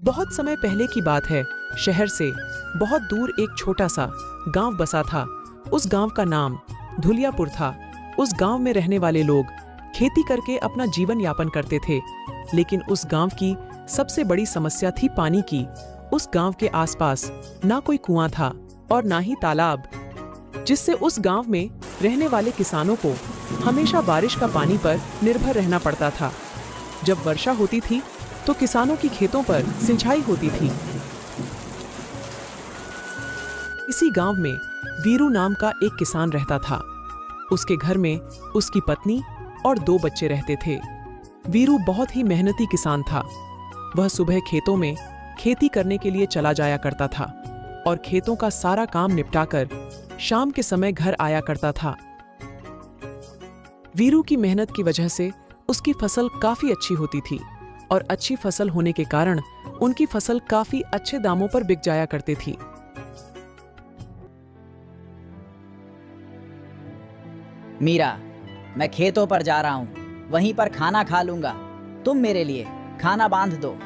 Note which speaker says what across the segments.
Speaker 1: बहुत समय पहले की बात है। शहर से बहुत दूर एक छोटा सा गांव बसा था। उस गांव का नाम धुलियापुर था। उस गांव में रहने वाले लोग खेती करके अपना जीवन यापन करते थे। लेकिन उस गांव की सबसे बड़ी समस्या थी पानी की। उस गांव के आसपास ना कोई कुआं था और ना ही तालाब, जिससे उस गांव में रहने वाले किसानों को हमेशा बारिश का पानी पर निर्भर रहना पड़ता था। जब वर्षा होती थी तो किसानों की खेतों पर सिंचाई होती थी। इसी गांव में वीरू नाम का एक किसान रहता था। उसके घर में उसकी पत्नी और 2 बच्चे रहते थे। वीरू बहुत ही मेहनती किसान था। वह सुबह खेतों में खेती करने के लिए चला जाया करता था और खेतों का सारा काम निपटाकर शाम के समय घर आया करता था। वीरू की मेहनत की वजह से उसकी फसल काफी अच्छी होती थी और अच्छी फसल होने के कारण उनकी फसल काफी अच्छे दामों पर बिक जाया करती थी।
Speaker 2: मीरा, मैं खेतों पर जा रहा हूँ, वहीं पर खाना खा लूंगा। तुम मेरे लिए खाना बांध दो।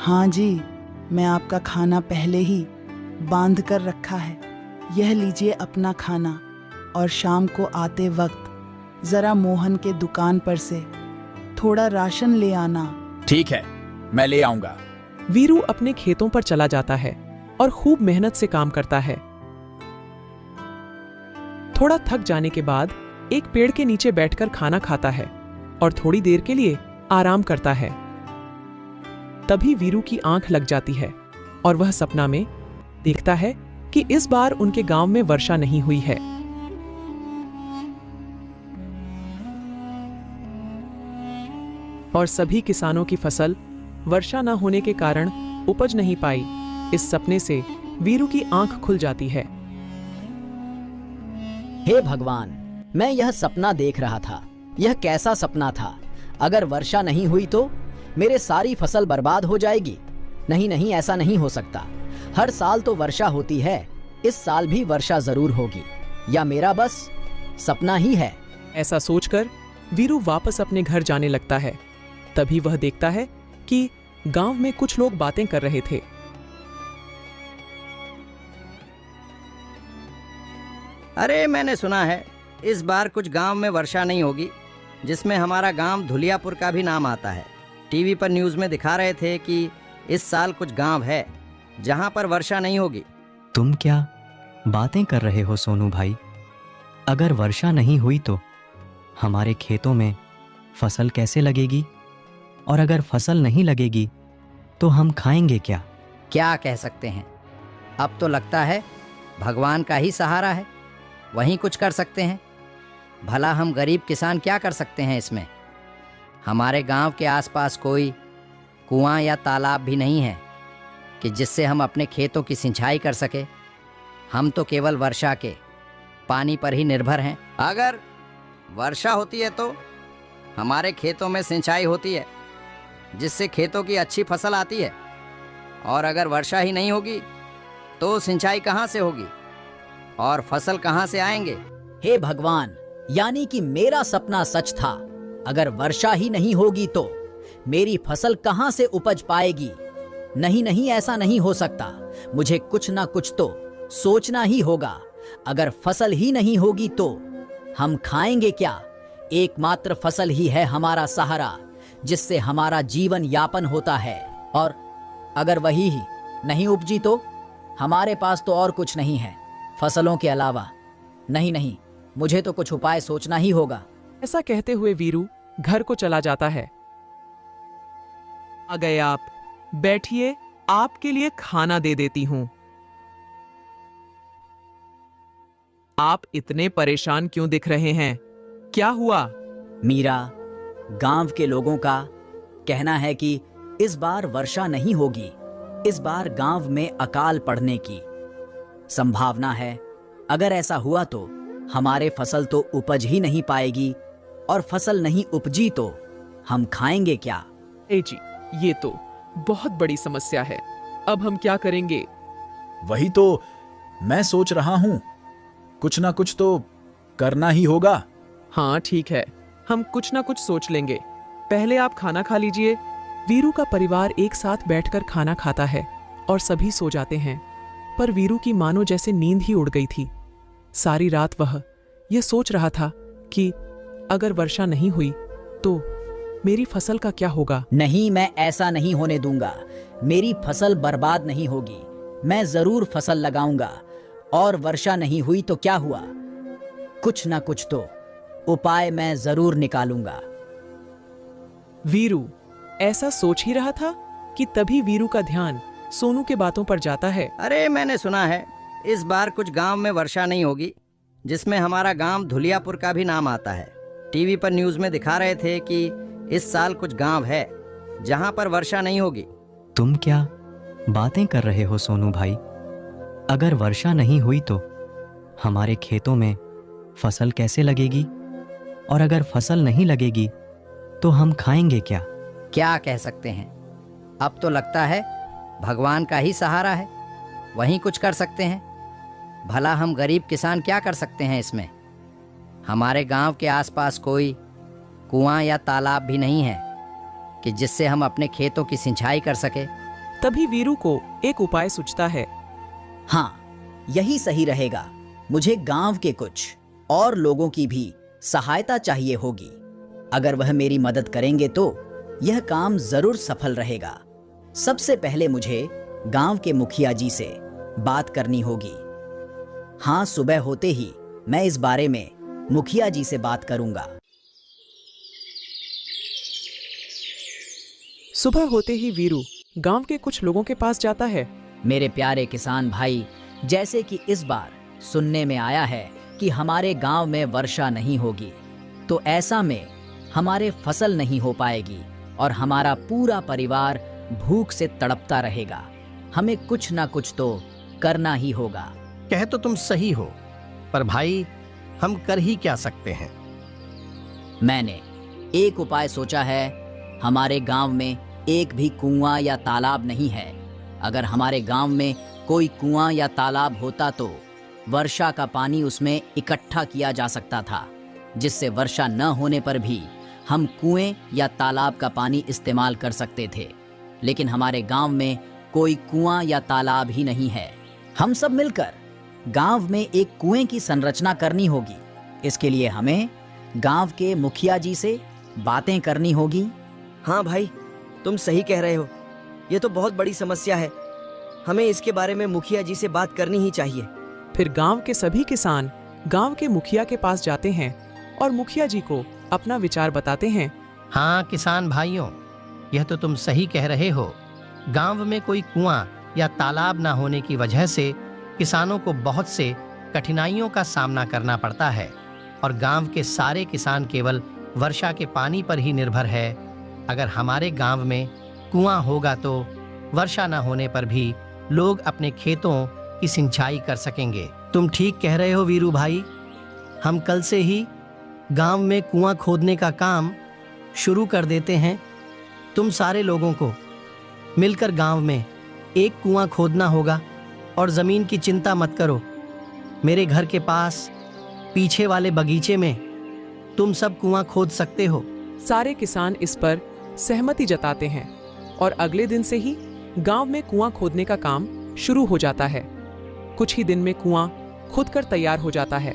Speaker 3: हाँ जी, मैं आपका खाना पहले ही बांध कर रखा है। यह लीजिए अपना खाना, और शाम को आते वक्त जरा मोहन के दुकान पर से थोड़ा राशन ले आना।
Speaker 4: ठीक है, मैं ले आऊंगा।
Speaker 1: वीरू अपने खेतों पर चला जाता है और खूब मेहनत से काम करता है। थोड़ा थक जाने के बाद एक पेड़ के नीचे बैठकर खाना खाता है और थोड़ी देर के लिए आराम करता है। तभी वीरू की आंख लग जाती है और वह सपना में देखता है कि इस बार उनके गांव में वर्षा नहीं हुई है। और सभी किसानों की फसल वर्षा न होने के कारण उपज नहीं पाई। इस सपने से वीरू की आंख खुल जाती है।
Speaker 2: हे भगवान, मैं यह सपना देख रहा था। यह कैसा सपना था? अगर वर्षा नहीं हुई तो मेरे सारी फसल बर्बाद हो जाएगी। नहीं नहीं, ऐसा नहीं हो सकता। हर साल तो वर्षा होती है, इस साल भी वर्षा जरूर होगी। या मेरा बस सपना ही है।
Speaker 1: ऐसा सोचकर वीरू वापस अपने घर जाने लगता है। तभी वह देखता है कि गांव में कुछ लोग बातें कर रहे थे।
Speaker 5: अरे, मैंने सुना है इस बार कुछ गांव में वर्षा नहीं होगी, जिसमें हमारा गांव धुलियापुर का भी नाम आता है। टीवी पर न्यूज़ में दिखा रहे थे कि इस साल कुछ गांव है जहां पर वर्षा नहीं होगी।
Speaker 6: तुम क्या बातें कर रहे हो सोनू भाई? अगर वर्षा नहीं हुई तो हमारे खेतों में फसल कैसे लगेगी? और अगर फसल नहीं लगेगी तो हम खाएंगे क्या?
Speaker 5: क्या कह सकते हैं, अब तो लगता है भगवान का ही सहारा है, वहीं कुछ कर सकते हैं। भला हम गरीब किसान क्या कर सकते हैं इसमें? हमारे गांव के आसपास कोई कुआं या तालाब भी नहीं है कि जिससे हम अपने खेतों की सिंचाई कर सके। हम तो केवल वर्षा के पानी पर ही निर्भर हैं। अगर वर्षा होती है तो हमारे खेतों में सिंचाई होती है, जिससे खेतों की अच्छी फसल आती है। और अगर वर्षा ही नहीं होगी तो सिंचाई कहाँ से होगी और फसल कहाँ से आएंगे?
Speaker 2: हे भगवान, यानी कि मेरा सपना सच था। अगर वर्षा ही नहीं होगी तो मेरी फसल कहाँ से उपज पाएगी? नहीं नहीं, ऐसा नहीं हो सकता। मुझे कुछ ना कुछ तो सोचना ही होगा। अगर फसल ही नहीं होगी तो हम खाएंगे क्या? एकमात्र फसल ही है हमारा सहारा, जिससे हमारा जीवन यापन होता है। और अगर वही ही नहीं उपजी तो हमारे पास तो और कुछ नहीं है फसलों के अलावा। नहीं नहीं, मुझे तो कुछ उपाय सोचना ही होगा।
Speaker 1: ऐसा कहते हुए वीरू घर को चला जाता है। आ गए आप, बैठिए, आपके लिए खाना दे देती हूं। आप इतने परेशान क्यों दिख रहे हैं? क्या हुआ?
Speaker 2: मीरा, गांव के लोगों का कहना है कि इस बार वर्षा नहीं होगी। इस बार गांव में अकाल पड़ने की संभावना है। अगर ऐसा हुआ तो हमारे फसल तो उपज ही नहीं पाएगी, और फसल नहीं उपजी तो हम खाएंगे क्या?
Speaker 1: ए जी, ये तो बहुत बड़ी समस्या है। अब हम क्या करेंगे?
Speaker 4: वही तो मैं सोच रहा हूं, कुछ ना कुछ तो करना ही होगा।
Speaker 1: हाँ ठीक है, हम कुछ ना कुछ सोच लेंगे। पहले आप खाना खा लीजिए, वीरू का परिवार एक साथ बैठकर खाना खाता है और सभी सो जाते हैं, पर वीरू की मानो जैसे नींद ही उड़ गई थी। सारी रात वह यह सोच रहा था कि अगर वर्षा नहीं हुई तो मेरी फसल का क्या होगा।
Speaker 2: नहीं, मैं ऐसा नहीं होने दूंगा। मेरी फसल बर्बाद नहीं होगी। मैं जरूर फसल लगाऊंगा, और वर्षा नहीं हुई तो क्या हुआ, कुछ ना कुछ तो उपाय मैं जरूर निकालूंगा।
Speaker 1: वीरू ऐसा सोच ही रहा था कि तभी वीरू का ध्यान सोनू के बातों पर जाता है।
Speaker 5: अरे, मैंने सुना है इस बार कुछ गांव में वर्षा नहीं होगी, जिसमें हमारा गांव धुलियापुर का भी नाम आता है। टीवी पर न्यूज में दिखा रहे थे कि इस साल कुछ गांव है जहां पर वर्षा नहीं होगी।
Speaker 6: तुम क्या बातें कर रहे हो सोनू भाई? अगर वर्षा नहीं हुई तो हमारे खेतों में फसल कैसे लगेगी? और अगर फसल नहीं लगेगी तो हम खाएंगे क्या?
Speaker 5: क्या कह सकते हैं, अब तो लगता है भगवान का ही सहारा है, वही कुछ कर सकते हैं। भला हम गरीब किसान क्या कर सकते हैं इसमें? हमारे गांव के आसपास कोई कुआं या तालाब भी नहीं है कि जिससे हम अपने खेतों की सिंचाई कर सके।
Speaker 1: तभी वीरू को एक उपाय सूझता है।
Speaker 2: हाँ, यही सही रहेगा। मुझे गांव के कुछ और लोगों की भी सहायता चाहिए होगी। अगर वह मेरी मदद करेंगे तो यह काम जरूर सफल रहेगा। सबसे पहले मुझे गांव के मुखिया जी से बात करनी होगी। हाँ, सुबह होते ही मैं इस बारे में मुखिया जी से बात करूंगा।
Speaker 1: सुबह होते ही वीरू गांव के कुछ लोगों के पास जाता है।
Speaker 2: मेरे प्यारे किसान भाई, जैसे कि इस बार सुनने में आया है कि हमारे गांव में वर्षा नहीं होगी, तो ऐसा में हमारे फसल नहीं हो पाएगी और हमारा पूरा परिवार भूख से तड़पता रहेगा। हमें कुछ ना कुछ तो करना ही होगा।
Speaker 7: कह तो तुम सही हो, पर भाई हम कर ही क्या सकते हैं?
Speaker 2: मैंने एक उपाय सोचा है। हमारे गांव में एक भी कुआं या तालाब नहीं है। अगर हमारे गांव में कोई कुआं या तालाब होता तो वर्षा का पानी उसमें इकट्ठा किया जा सकता था, जिससे वर्षा न होने पर भी हम कुएं या तालाब का पानी इस्तेमाल कर सकते थे। लेकिन हमारे गांव में कोई कुआं या तालाब ही नहीं है। हम सब मिलकर गांव में एक कुएं की संरचना करनी होगी। इसके लिए हमें गांव के मुखिया जी से बातें करनी होगी।
Speaker 8: हाँ भाई, तुम सही कह रहे हो। ये तो बहुत बड़ी समस्या है। हमें इसके बारे में मुखिया जी से बात करनी ही चाहिए।
Speaker 1: फिर गांव के सभी किसान गांव के मुखिया के पास जाते हैं और मुखिया जी को अपना विचार बताते हैं।
Speaker 7: हाँ किसान भाइयों, यह तो तुम सही कह रहे हो। गांव में कोई कुआं या तालाब ना होने की वजह से किसानों को बहुत से कठिनाइयों का सामना करना पड़ता है और गांव के सारे किसान केवल वर्षा के पानी पर ही निर्भर है। अगर हमारे गांव में कुआं होगा तो वर्षा न होने पर भी लोग अपने खेतों की सिंचाई कर सकेंगे। तुम ठीक कह रहे हो वीरू भाई, हम कल से ही गांव में कुआं खोदने का काम शुरू कर देते हैं। तुम सारे लोगों को मिलकर गांव में एक कुआं खोदना होगा और ज़मीन की चिंता मत करो। मेरे घर के पास पीछे वाले बगीचे में तुम सब कुआं खोद सकते हो।
Speaker 1: सारे किसान इस पर सहमति जताते हैं और अगले दिन से ही गांव में कुआं खोदने का काम शुरू हो जाता है। कुछ ही दिन में कुआं खुदकर तैयार हो जाता है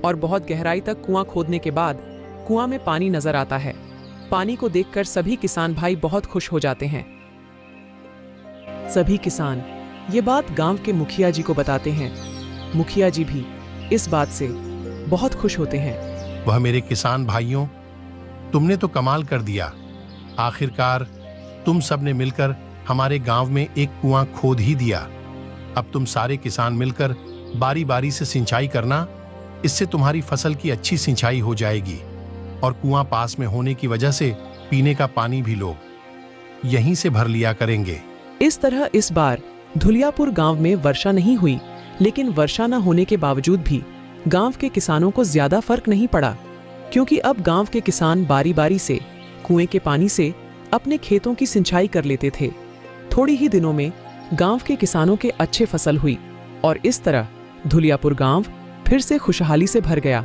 Speaker 1: और बहुत गहराई तक कुआं खोदने के बाद कुआं में पानी नजर आता है। पानी को देखकर सभी किसान भाई बहुत खुश हो जाते हैं। सभी किसान ये बात गांव के मुखिया जी को बताते हैं। मुखिया जी भी इस बात से बहुत खुश होते हैं।
Speaker 9: वह मेरे किसान भाइयों, तुमने तो कमाल कर दिया। आखिरकार तुम सब ने मिलकर हमारे गांव में एक कुआं खोद ही दिया। अब तुम सारे किसान मिलकर बारी बारी से सिंचाई करना। इससे तुम्हारी फसल की अच्छी सिंचाई हो जाएगी और कुआं पास में होने की वजह से पीने का पानी भी लोग यहीं से भर लिया करेंगे।
Speaker 1: इस तरह इस बार धुलियापुर गांव में वर्षा नहीं हुई, लेकिन वर्षा न होने के बावजूद भी गांव के किसानों को ज्यादा फर्क नहीं पड़ा, क्योंकि अब गांव के किसान बारी बारी से कुएं के पानी से अपने खेतों की सिंचाई कर लेते थे। थोड़ी ही दिनों में गांव के किसानों के अच्छे फसल हुई और इस तरह धुलियापुर गांव फिर से खुशहाली से भर गया।